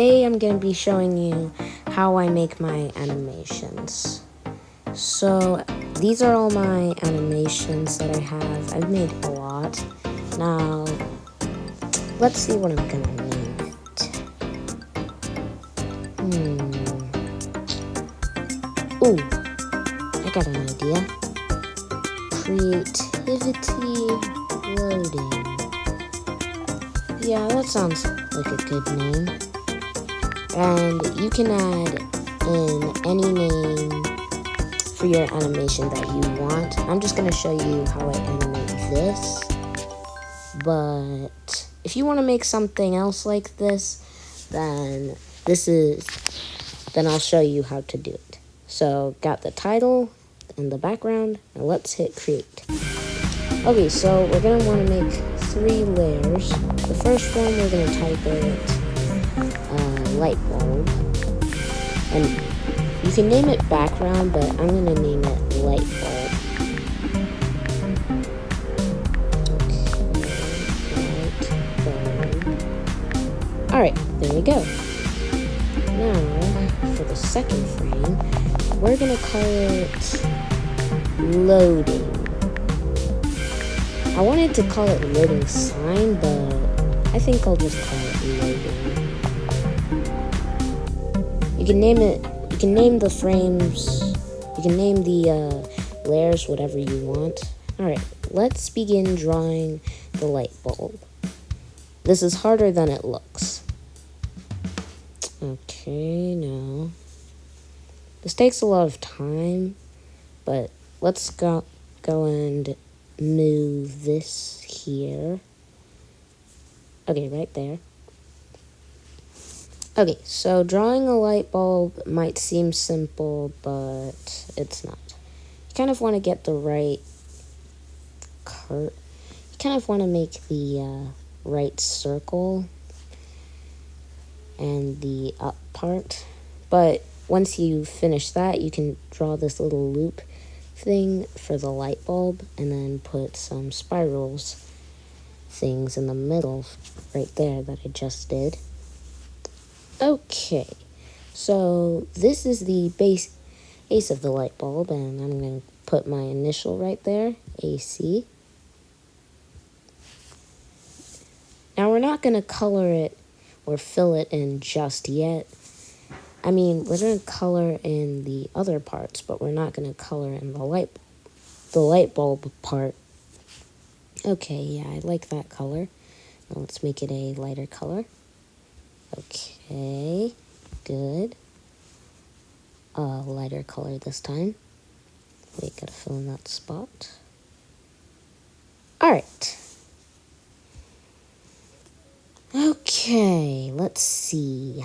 Today I'm going to be showing you how I make my animations. So these are all my animations that I have. I've made a lot. Now let's see what I'm going to name it. Ooh, I got an idea. Creativity loading. Yeah, that sounds like a good name. And you can add in any name for your animation that you want. I'm just going to show you how I animate this. But if you want to make something else like this, then I'll show you how to do it. So got the title and the background, and let's hit create. Okay, so we're going to want to make 3 layers. The first one, we're going to type it light bulb. And you can name it background, but I'm going to name it light bulb. Okay, light bulb. Alright, there we go. Now, for the second frame, we're going to call it loading. I wanted to call it loading sign, but I think I'll just call it loading. You can name the frames, you can name the layers whatever you want. Alright, let's begin drawing the light bulb. This is harder than it looks. Okay, now this takes a lot of time, but let's go and move this here. Okay, right there. Okay, so drawing a light bulb might seem simple, but it's not. You kind of want to get the right curve. You kind of want to make the right circle and the up part. But once you finish that, you can draw this little loop thing for the light bulb and then put some spirals things in the middle right there that I just did. Okay, so this is the base of the light bulb, and I'm going to put my initial right there, AC. Now we're not going to color it or fill it in just yet. I mean, we're going to color in the other parts, but we're not going to color in the light bulb part. Okay, yeah, I like that color. Now let's make it a lighter color. Okay, good. Lighter color this time. Wait, gotta fill in that spot. Alright. Okay, let's see.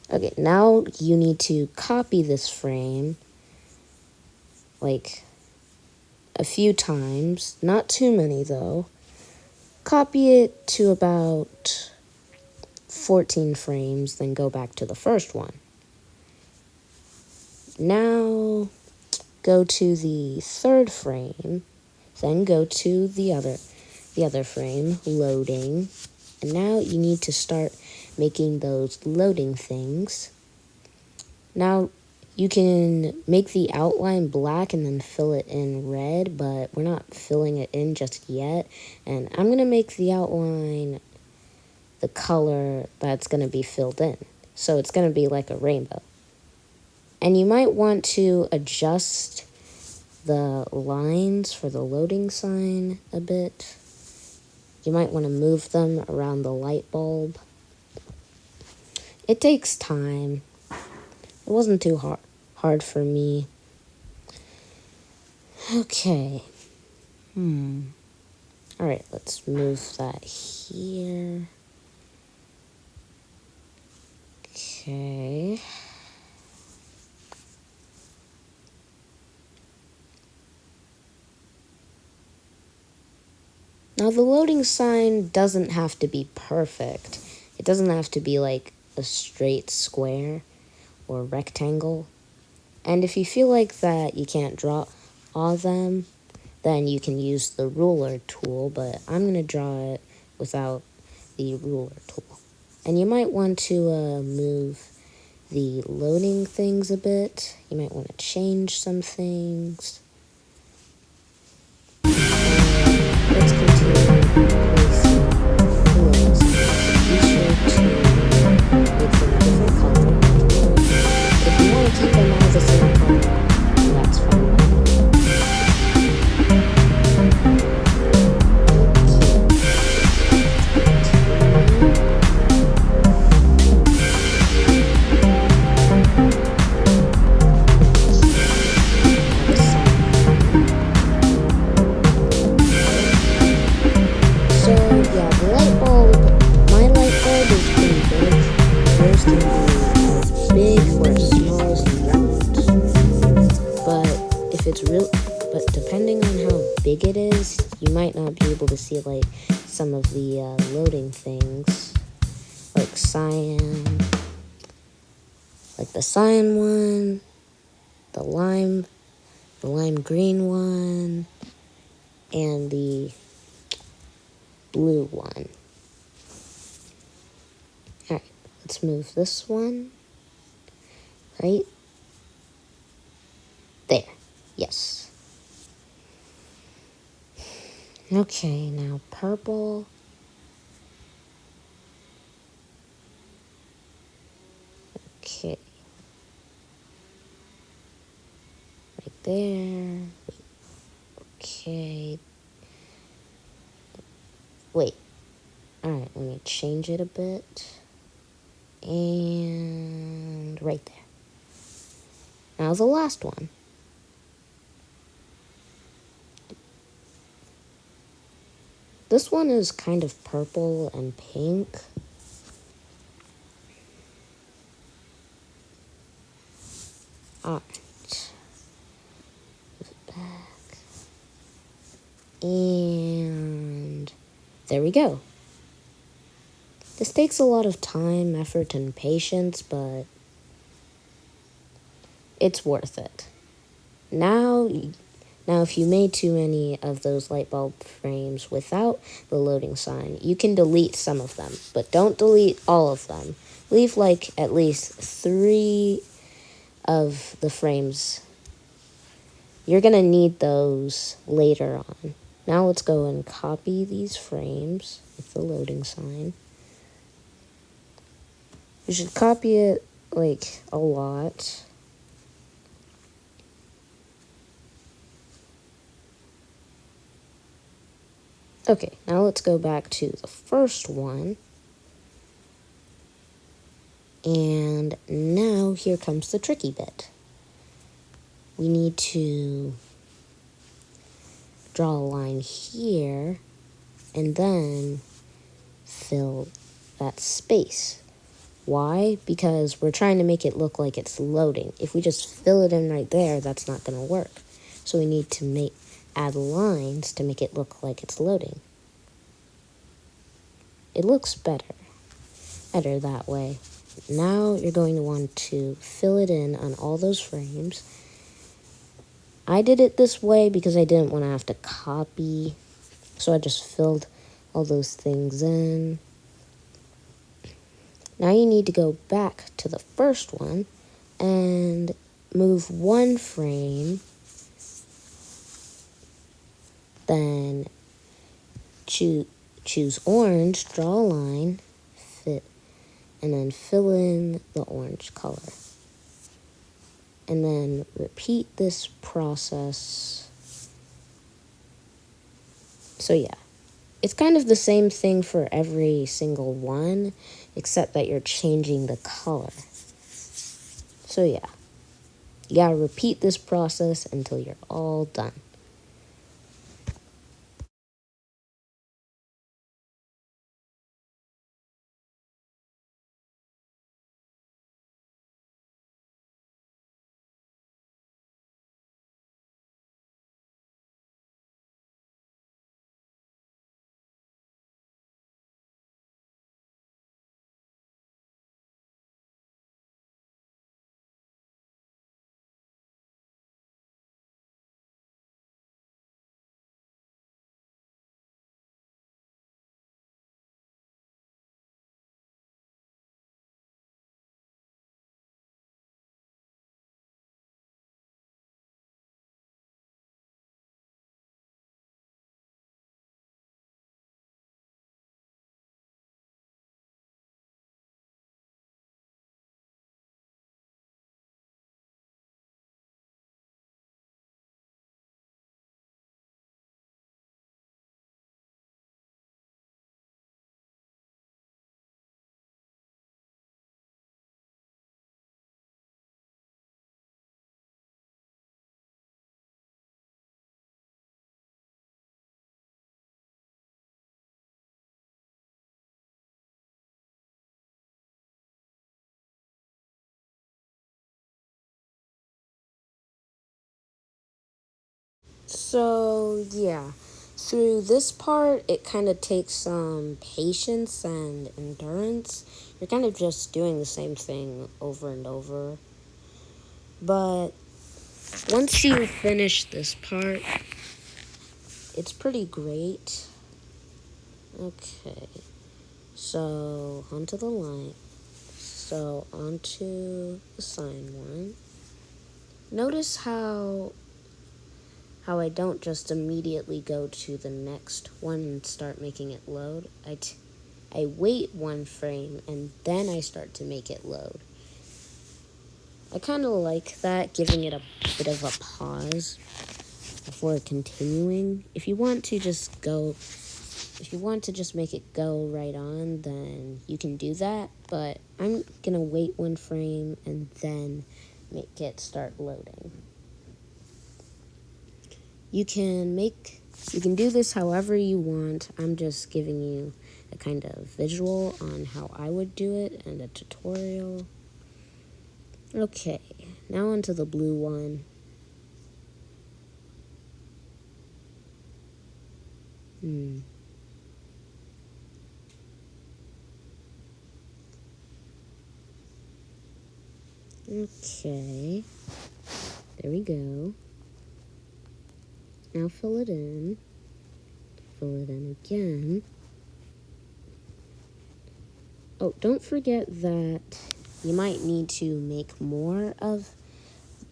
Okay, now you need to copy this frame like a few times. Not too many though. Copy it to about 14 frames, then go back to the first one. Now go to the third frame, then go to the other frame, loading. And now you need to start making those loading things. Now you can make the outline black and then fill it in red, but we're not filling it in just yet. And I'm going to make the outline the color that's going to be filled in. So it's going to be like a rainbow. And you might want to adjust the lines for the loading sign a bit. You might want to move them around the light bulb. It takes time. It wasn't too hard for me. Okay. Alright, let's move that here. Okay. Now the loading sign doesn't have to be perfect. It doesn't have to be like a straight square or rectangle. And if you feel like that you can't draw all them, then you can use the ruler tool, but I'm going to draw it without the ruler tool. And you might want to move the loading things a bit. You might want to change some things. Let's continue placing the loading signs. Be sure to make them a different color. If you want to keep them all the same color, that's fine. So yeah, the light bulb, my light bulb is pretty big. Yours can be as big or as small as you want. But if it's but depending on how big it is, you might not be able to see like some of the loading things, like cyan, like the cyan one, the lime green one, and the blue one. Alright, let's move this one right there. Yes. Okay, now purple. Okay. Right there. Okay. Wait. Alright, let me change it a bit. And right there. Now the last one. This one is kind of purple and pink. Alright. Move it back. And there we go. This takes a lot of time, effort, and patience, but it's worth it. Now, if you made too many of those light bulb frames without the loading sign, you can delete some of them, but don't delete all of them. Leave like at least 3 of the frames. You're gonna need those later on. Now let's go and copy these frames with the loading sign. You should copy it like a lot. Okay, now let's go back to the first one. And now here comes the tricky bit. We need to draw a line here and then fill that space. Why? Because we're trying to make it look like it's loading. If we just fill it in right there, that's not going to work. So we need to add lines to make it look like it's loading. It looks better that way. Now you're going to want to fill it in on all those frames. I did it this way because I didn't want to have to copy, so I just filled all those things in. Now you need to go back to the first one and move one frame, then choose orange, draw a line, fit, and then fill in the orange color. And then repeat this process. So yeah, it's kind of the same thing for every single one, except that you're changing the color. So yeah, you gotta repeat this process until you're all done. So, yeah, through this part, it kind of takes some patience and endurance. You're kind of just doing the same thing over and over. But once you finish this part, it's pretty great. Okay, so onto the line. So onto the sign one. Notice how I don't just immediately go to the next one and start making it load. I wait one frame and then I start to make it load. I kind of like that, giving it a bit of a pause before continuing. If you want to just make it go right on, then you can do that, but I'm gonna wait one frame and then make it start loading. You can do this however you want. I'm just giving you a kind of visual on how I would do it and a tutorial. Okay, now onto the blue one. Okay, there we go. Now fill it in again. Oh, don't forget that you might need to make more of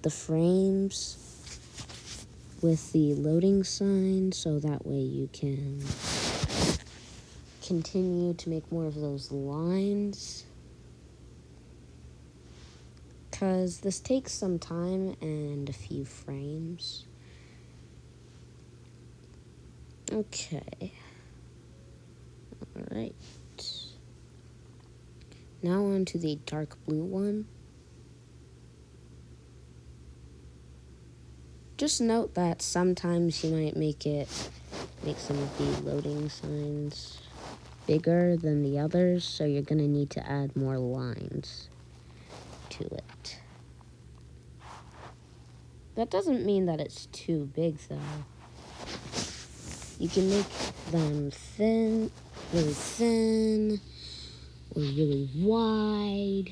the frames with the loading sign, so that way you can continue to make more of those lines, because this takes some time and a few frames. Okay. Alright. Now on to the dark blue one. Just note that sometimes you might make some of the loading signs bigger than the others, so you're going to need to add more lines to it. That doesn't mean that it's too big, though. You can make them really thin, or really wide,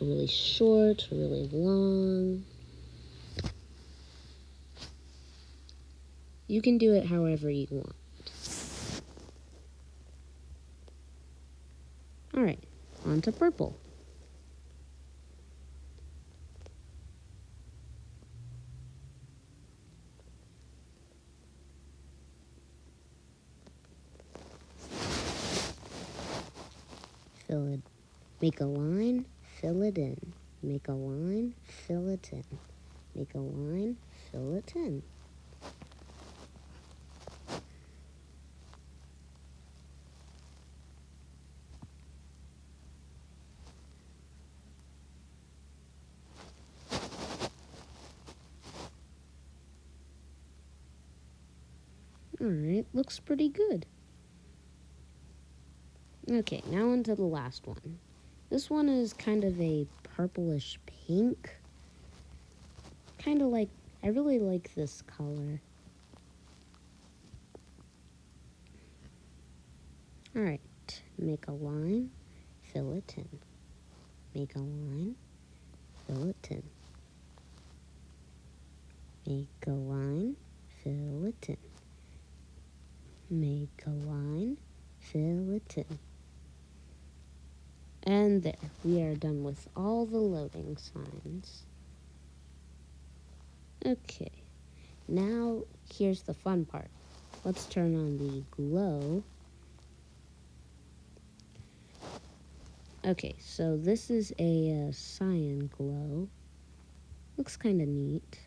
or really short, or really long. You can do it however you want. Alright, on to purple. Fill it. Make a line, fill it in. Make a line, fill it in. Make a line, fill it in. Alright, looks pretty good. Okay, now onto the last one. This one is kind of a purplish pink. I really like this color. Alright, make a line, fill it in. Make a line, fill it in. Make a line, fill it in. Make a line, fill it in. And there, we are done with all the loading signs. Okay, now here's the fun part. Let's turn on the glow. Okay, so this is a cyan glow. Looks kind of neat.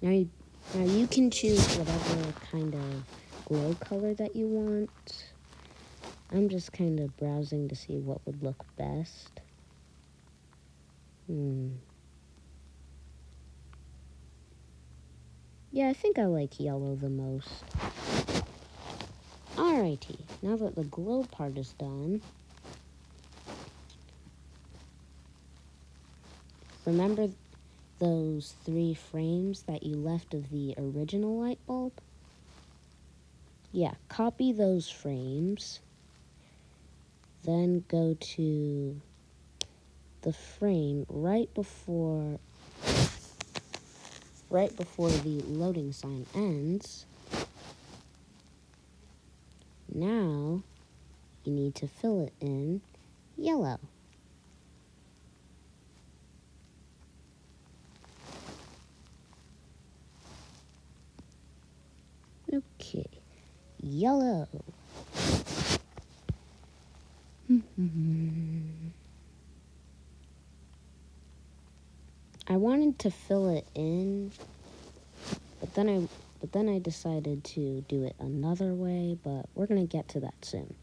Now you can choose whatever kind of glow color that you want. I'm just kind of browsing to see what would look best. Yeah, I think I like yellow the most. Alrighty, now that the glow part is done, remember those 3 frames that you left of the original light bulb? Yeah, copy those frames. Then go to the frame right before the loading sign ends. Now you need to fill it in yellow. Okay, yellow. I wanted to fill it in, but then I decided to do it another way, but we're going to get to that soon.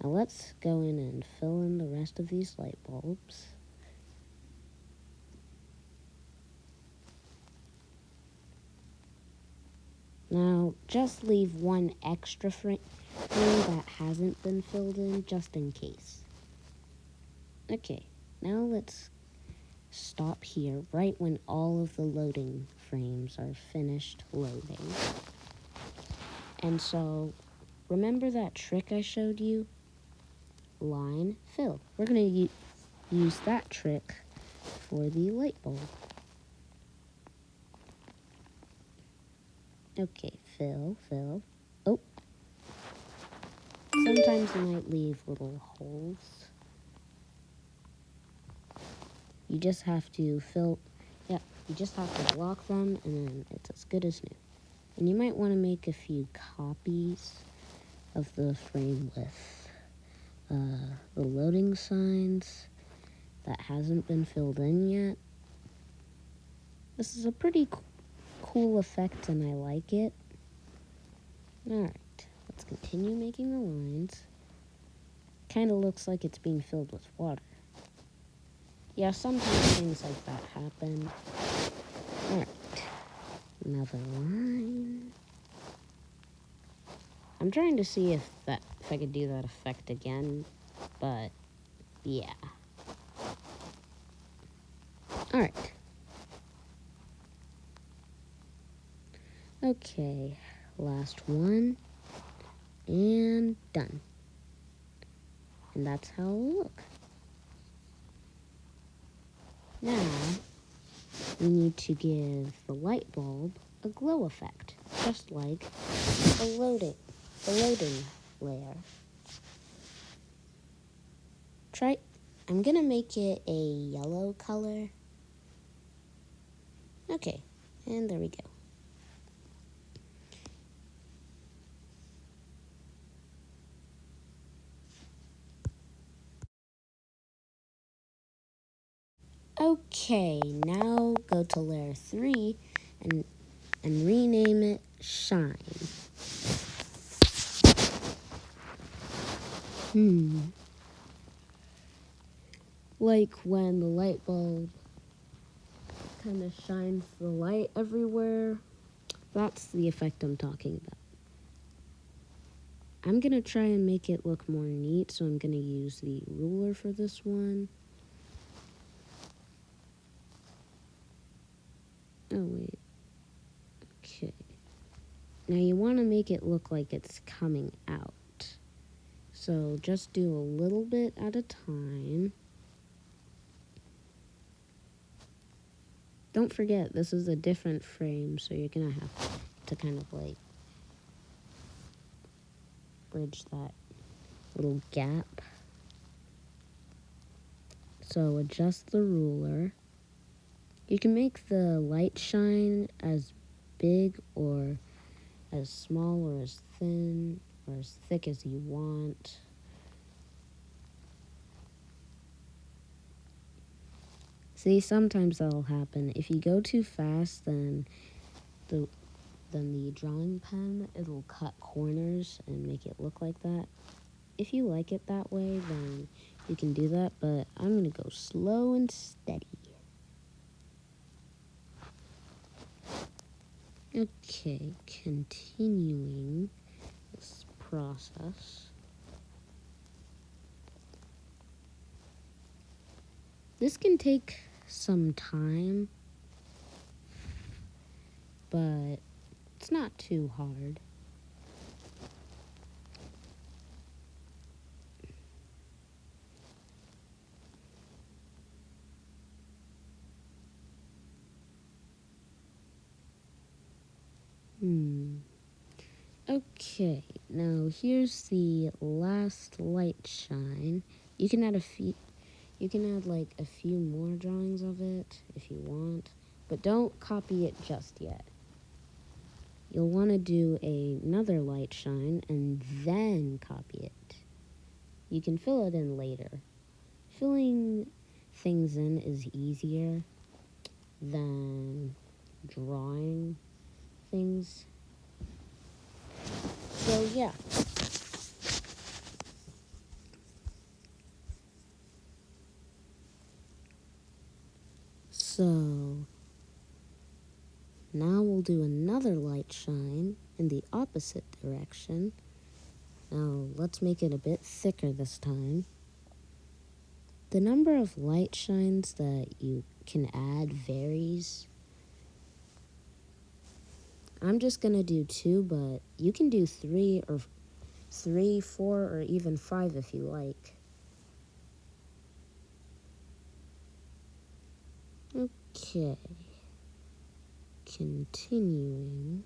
Now let's go in and fill in the rest of these light bulbs. Now just leave one extra frame that hasn't been filled in just in case. Okay, now let's stop here right when all of the loading frames are finished loading. And so, remember that trick I showed you? Line fill. We're going to use that trick for the light bulb. Okay, fill. Oh, sometimes you might leave little holes. You just have to you just have to lock them and then it's as good as new. And you might want to make a few copies of the frame with the loading signs that hasn't been filled in yet. This is a pretty cool effect and I like it. Alright, let's continue making the lines. Kind of looks like it's being filled with water. Yeah, sometimes things like that happen. Alright, another line. I'm trying to see if I could do that effect again, but yeah. Alright. Okay, last one, and done. And that's how it'll look. Now, we need to give the light bulb a glow effect, just like the loading layer. I'm gonna make it a yellow color. Okay, and there we go. Okay, now go to layer 3 and rename it Shine. Like when the light bulb kind of shines the light everywhere. That's the effect I'm talking about. I'm going to try and make it look more neat, so I'm going to use the ruler for this one. Oh, wait. Okay. Now you want to make it look like it's coming out. So just do a little bit at a time. Don't forget, this is a different frame, so you're going to have to kind of like bridge that little gap. So adjust the ruler. You can make the light shine as big or as small or as thin or as thick as you want. See, sometimes that'll happen. If you go too fast, then the drawing pen, it'll cut corners and make it look like that. If you like it that way, then you can do that, but I'm going to go slow and steady. Okay, continuing this process. This can take some time, but it's not too hard. Okay, now here's the last light shine. You can add like a few more drawings of it if you want, but don't copy it just yet. You'll want to do another light shine and then copy it. You can fill it in later. Filling things in is easier than drawing things. So yeah. So now we'll do another light shine in the opposite direction. Now let's make it a bit thicker this time. The number of light shines that you can add varies. I'm just gonna do 2, but you can do 3, 4, or even 5 if you like. Okay. Continuing.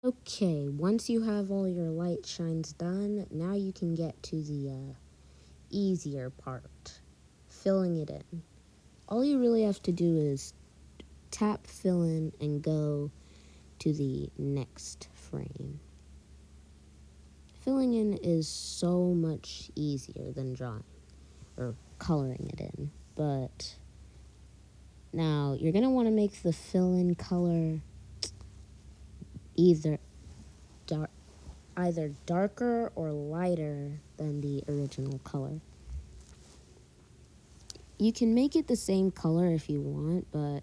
Okay, once you have all your light shines done, now you can get to the easier part, filling it in. All you really have to do is tap fill in and go to the next frame. Filling in is so much easier than drawing or coloring it in, but now you're going to want to make the fill in color either darker or lighter than the original color. You can make it the same color if you want, but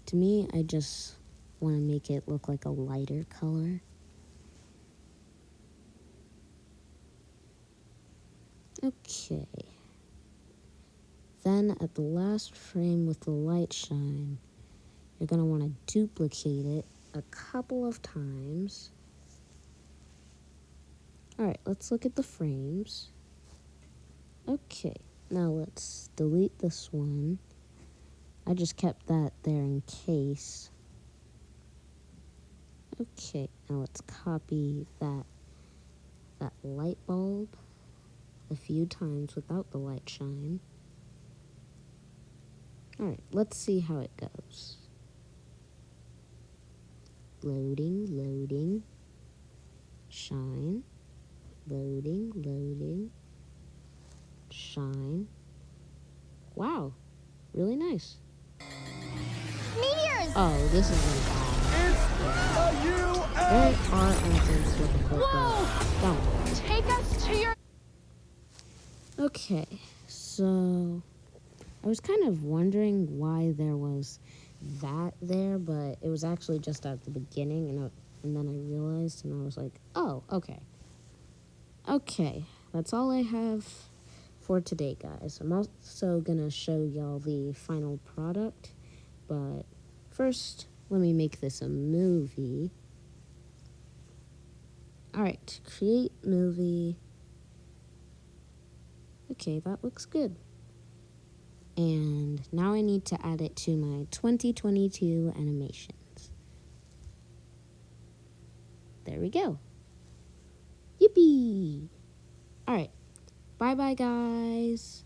to me, I just want to make it look like a lighter color. Okay. Then at the last frame with the light shine, you're going to want to duplicate it a couple of times. Alright, let's look at the frames. Okay, now let's delete this one. I just kept that there in case. Okay, now let's copy that light bulb a few times without the light shine. Alright, let's see how it goes. Loading, shine, loading, shine. Wow, really nice. Meteors! Oh, this is an There are engines with a quick Whoa! Take us to your... Okay, so I was kind of wondering why there was that there, but it was actually just at the beginning, and then I realized, and I was like, oh, okay. Okay, that's all I have for today, guys. I'm also gonna show y'all the final product, but first, let me make this a movie. Alright, create movie. Okay, that looks good. And now I need to add it to my 2022 animations. There we go. Yippee! Alright, bye bye, guys.